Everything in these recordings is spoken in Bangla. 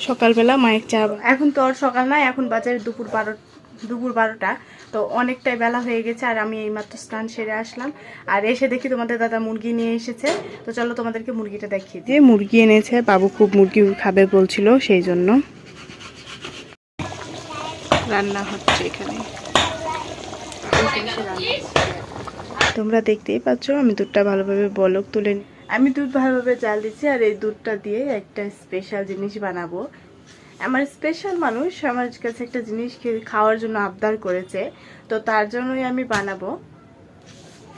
সকালবেলা মায়ের চা। এখন তো আর সকাল নাই, এখন বাজারে দুপুর 12টা। তো অনেকটাই বেলা হয়ে গেছে আর আমি এইমাত্র স্নান সেরে আসলাম। আর এসে দেখি তোমাদের দাদা মুরগি নিয়ে এসেছে। তো চলো তোমাদেরকে মুরগিটা দেখিয়ে দিই। মুরগি এনেছে, বাবু খুব মুরগি খাবে বলছিল, সেই জন্য রান্না হচ্ছে এখানে। তোমরা দেখতেই পাচ্ছ আমি দুধটা ভালোভাবে বলক তুলে আমি দুধ ভালোভাবে জাল দিচ্ছি। আর এই দুধটা দিয়ে একটা স্পেশাল জিনিস বানাবো। আমার স্পেশাল মানুষ আমার কাছে একটা জিনিস খাওয়ার জন্য আবদার করেছে, তো তার জন্যই আমি বানাবো।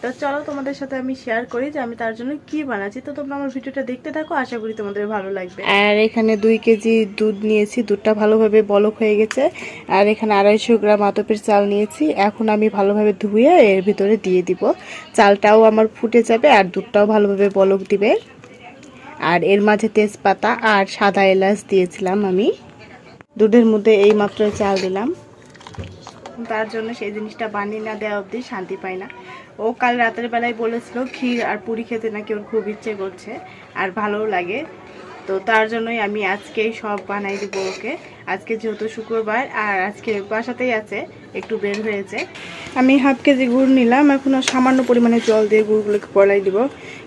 তো চলো তোমাদের সাথে আমি শেয়ার করি যে আমি তার জন্য কি বানাচ্ছি। তো তোমরা আমার ভিডিওটা দেখতে থাকো, আশা করি তোমাদের ভালো লাগবে। আর এখানে 2 কেজি দুধ নিয়েছি, দুধটা ভালোভাবে বলক হয়ে গেছে। আর এখানে 250 গ্রাম আতপের চাল নিয়েছি। এখন আমি ভালোভাবে ধুয়ে এর ভিতরে দিয়ে দিব। চালটাও আমার ফুটে যাবে আর দুধটাও ভালোভাবে বলক দিবে। আর এর মাঝে তেজপাতা আর সাদা এলাচ দিয়েছিলাম আমি। দুধের মধ্যে এই মাত্র চাল দিলাম, তার জন্য সেই জিনিসটা বানিয়ে না দেওয়া অবধি শান্তি পাই না। ও কাল রাতের বেলায় বলেছিল ক্ষীর আর পুরি খেতে নাকি ওর খুব ইচ্ছে করছে আর ভালোও লাগে। তো তার জন্যই আমি আজকেই সব বানাই দিব ওকে। আজকে যেহেতু শুক্রবার আর আজকে বাসাতেই আছে, একটু বের হয়েছে। আমি হাফ কেজি গুড় নিলাম। এখন সামান্য পরিমাণে জল দিয়ে গুড়গুলোকে গলাই দিব,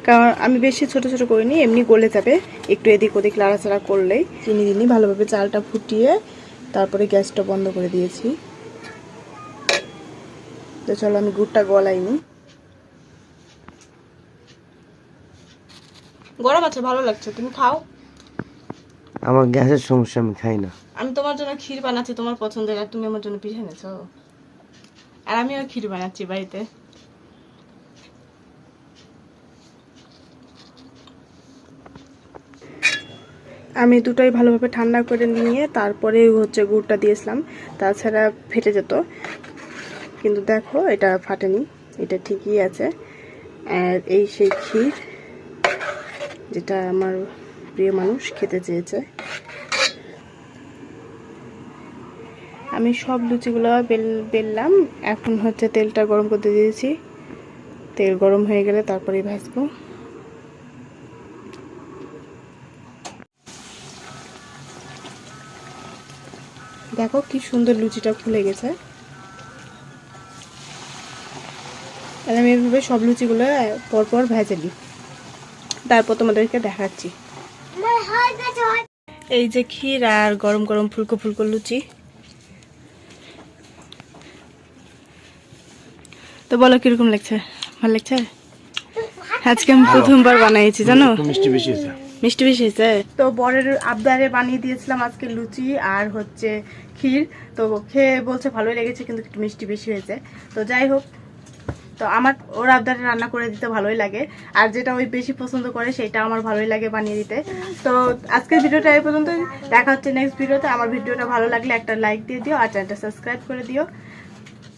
কারণ আমি বেশি ছোট ছোট করিনি, এমনি গলে যাবে। একটু এদিক ওদিক লাড়াচাড়া করলেই। চিনি দিনই ভালোভাবে চালটা ফুটিয়ে তারপরে গ্যাসটা বন্ধ করে দিয়েছি। তো চলো আমি গুড়টা গলাইনি। গরম আছে, ভালো লাগছে, তুমি খাও। আমার গ্যাসের সমস্যা, আমি খাই না। আমি তোমার জন্য ক্ষীর বানাচ্ছি তোমার পছন্দের, আর তুমি আমার জন্য পিঠে এনেছো। আর আমিও ক্ষীর বানাচ্ছি বাড়িতে। আমি দুটোই ভালোভাবে ঠান্ডা করে নিয়ে তারপরে গুড়টা দিয়েছিলাম, তাছাড়া ফেটে যেত। কিন্তু দেখো এটা ফাটেনি, এটা ঠিকই আছে। আর এই সেই ক্ষীর যেটা আমার প্রিয় মানুষ খেতে চেয়েছে। আমি সব লুচিগুলো বেললাম। এখন তেলটা গরম করতে দিয়েছি। তেল গরম হয়ে গেলে তারপরে ভাজবো। দেখো কি সুন্দর লুচিটা ফুলে গেছে। তাহলে আমি এভাবে সব লুচিগুলো পরপর ভেজে নিই, তারপর তোমাদেরকে দেখাচ্ছি। এই যে ক্ষীর আর গরম গরম ফুলকো ফুলকো লুচি। তো বলো কিরকম লাগছে? ভালো লাগছে? আজকে আমি প্রথমবার বানাইছি, জানো। মিষ্টি বেশি হয়েছে। মিষ্টি বেশি হয়েছে। তো বরের আবদারে বানিয়ে দিয়েছিলাম আজকে লুচি আর ক্ষীর। তো খেয়ে বলছে ভালোই লেগেছে, কিন্তু একটু মিষ্টি বেশি হয়েছে। তো যাই হোক, তো আমার ওর আবদারে রান্না করে দিতে ভালোই লাগে। আর যেটা ওই বেশি পছন্দ করে সেটা আমার ভালোই লাগে বানিয়ে দিতে। তো আজকের ভিডিওটা এই পর্যন্ত। দেখা হচ্ছে নেক্সট ভিডিওতে। আমার ভিডিওটা ভালো লাগলে একটা লাইক দিয়ে দিও আর চ্যানেলটা সাবস্ক্রাইব করে দিও।